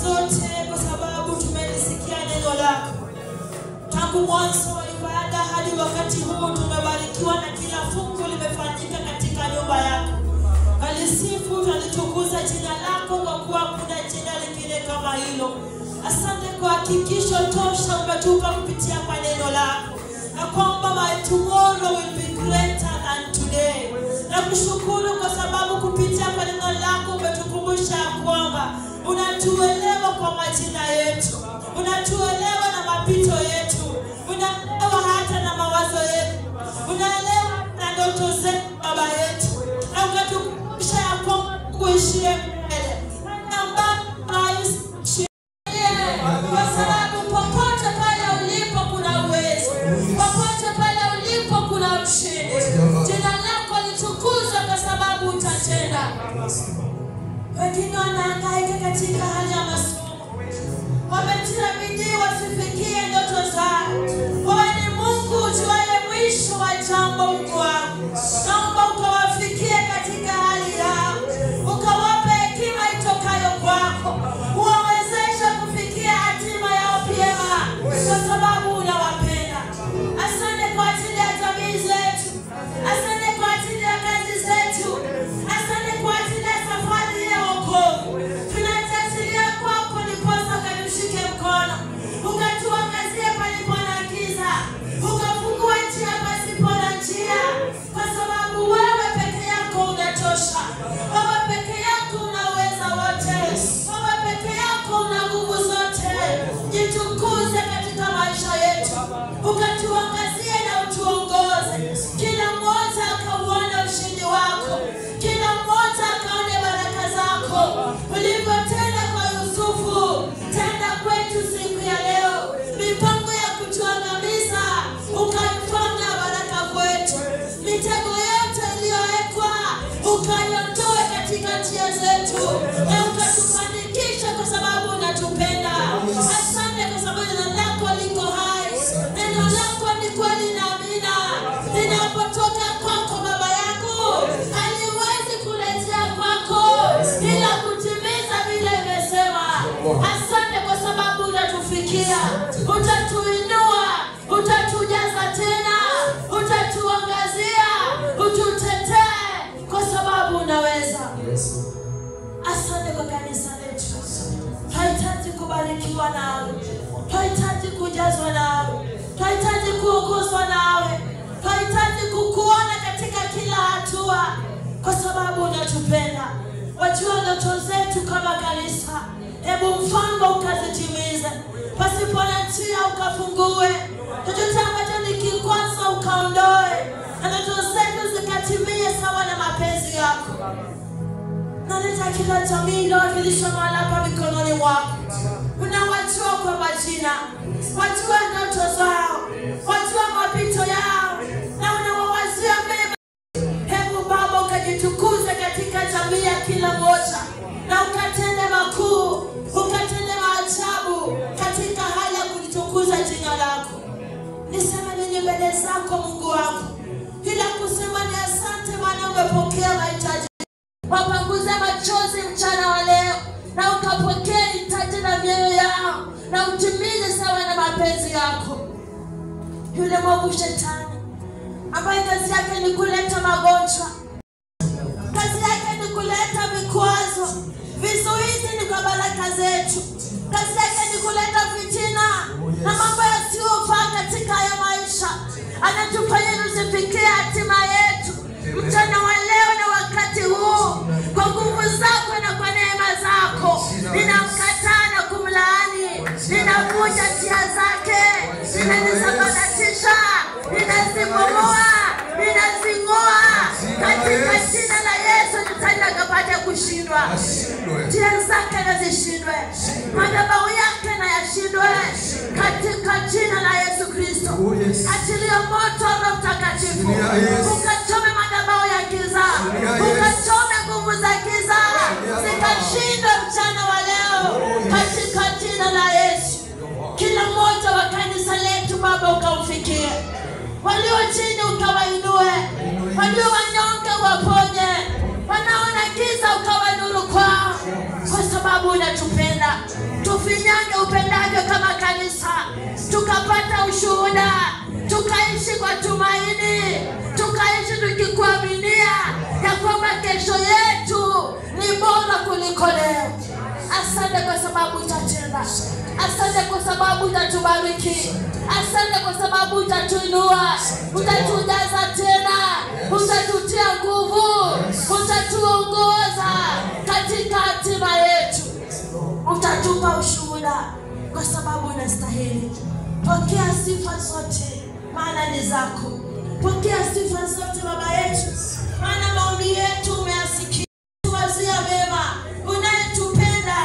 zote kwa sababu tumelisikia neno lako. Tangu mwanzo wa ibada hadi wakati huu tumebarikiwa na kila fungu limefanyika katika nyumba yako. Kalisifu tunalitukuza jina lako kwa kuwa kuna jina lingine kama hilo. Asante kwa hakikisho tosha umetupa kupitia kwa neno lako, na kwamba my tomorrow will be greater than today. Na kushukuru kwa sababu kupitia kwa neno lako umetukumbusha kwamba unatuelewa kwa majina yetu, unatuelewa na mapito yetu, unaelewa hata na mawazo yetu, unaelewa na ndoto zetu Baba yetu, na ukatukumbusha ya kwamba kuishie mbele kwa sababu popote pale ulipo kuna uwezo, popote pale ulipo kuna ushindi. Jina lako litukuzwe kwa sababu utatenda. Wengine wanahangaika katika hali ya masomo, wametia bidii wasifikie ndoto zao. Wewe ni Mungu ujuaye mwisho wa jambo. Mungu wangu, naomba ukawafikie katika hali yao, ukawape hekima itokayo kwako, uwawezeshe kufikia hatima yao vyema kwa sababu unawapenda. Asante kwa ajili ya jamii zetu, asante kwa ajili ya kazi zetu, asante kwa ajili ya safari ya wokovu. Tunatasilia kwako ndiposa ukatushike mkono, ukatuangazie palipo na giza, ukafungua njia pasipo na njia, kwa sababu wewe peke yako unatosha. Wewe peke yako unaweza wote, wewe peke yako una nguvu zote. Jitukuze katika maisha yetu, ukatuangazie na utuongoze. Kila mmoja akauone ushindi wako, kila mmoja akaone baraka zako. Ulivyotenda kwa Yusufu, tenda kwetu siku ya leo. Mipango ya kutuangamiza ukaifanya baraka kwetu. Mitego yote iliyowekwa ukaiondoe katika njia zetu, na ukatufanikisha kwa sababu unatupenda. Asante kwa sababu neno lako liko hai, neno lako ni kweli na amina. Linapotoka kwako Baba yangu, haliwezi kurejea kwako ila kutimiza vile imesema. Asante kwa sababu unatufikia, utatuinua, utatujaza tena, utatuangazia, ututetee kwa sababu unaweza. Asante kwa kanisa letu. Tunahitaji kubarikiwa nawe, tunahitaji kujazwa nawe, tunahitaji kuongozwa nawe, tunahitaji kukuona katika kila hatua kwa sababu unatupenda. Wajua ndoto zetu kama kanisa, hebu mfano ukazitimize. Pasipo na njia ukafungue, chochote ambacho ni kikwazo ukaondoe, na ndoto zetu zikatimie sawa na mapenzi yako. Naleta kila jamii inawakilisha mahali hapa mikononi mwako. Unawajua kwa majina, wajua ndoto zao, wajua mapito yao, na unawawazia mema. Hebu Baba ukajitukuze katika jamii ya kila moja, na ukatende makuu, ukatende maajabu katika hali ya kulitukuza jina lako. Niseme nini mbele zako Mungu wangu, ila kusema ni asante maana umepokea mahitaji. Wapanguze machozi mchana wa leo, na ukapokea hitaji na mioyo yao, na utimize sawa na mapenzi yako. Yule mwovu shetani ambaye kazi yake ni kuleta magonjwa, kazi yake ni kuleta vikwazo, vizuizi ni kwa baraka zetu, kazi yake ni kuleta fitina na mambo yasiyofaa katika haya maisha, anatufanya tusifikie hatima yetu. Mchana wa leo na wakati huu, kwa nguvu zako na kwa neema zako, ninamkataa na kumlaani, ninavunja njia zake, ninazisambaratisha, ninazibomoa, ninazing'oa katika jina la Yesu. Nitenda akapate kushindwa, njia zake na zishindwe, madhabahu yake na yashindwe katika jina la Yesu Kristo. Achilia moto wa Mtakatifu, ukachome madhabahu ya giza, ukachome nguvu za giza, zikashindwe mchana wa leo katika jina la Yesu. Kila mmoja wa kanisa letu Baba ukamfikie, walio chini ukawainue, walio wanyonge waponye, wanaona giza ukawa nuru kwao, kwa sababu unatupenda. tufinyange upendavyo kama kanisa, tukapata ushuhuda, tukaishi kwa tumaini, tukaishi tukikuaminia ya kwamba kesho yetu ni bora kuliko leo. Asante kwa sababu utatenda. Asante kwa sababu utatubariki. Asante kwa sababu utatuinua, utatujaza tena, utatutia nguvu, utatuongoza katika hatima yetu. Utatupa ushuhuda kwa sababu unastahili. Pokea sifa zote, maana ni zako. Pokea sifa zote Baba yetu, maana maombi yetu umeyasikia. Tuwazia mema, unayetupenda,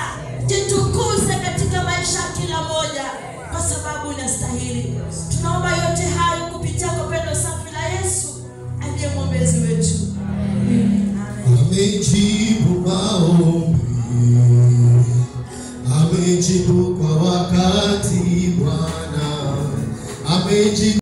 jitukuze katika maisha kila moja kwa sababu unastahili. Tunaomba yote hayo kupitia kwa pendo safi la Yesu aliye mwombezi wetu. Amejibu maombi, amejibu kwa wakati Bwana, amejibu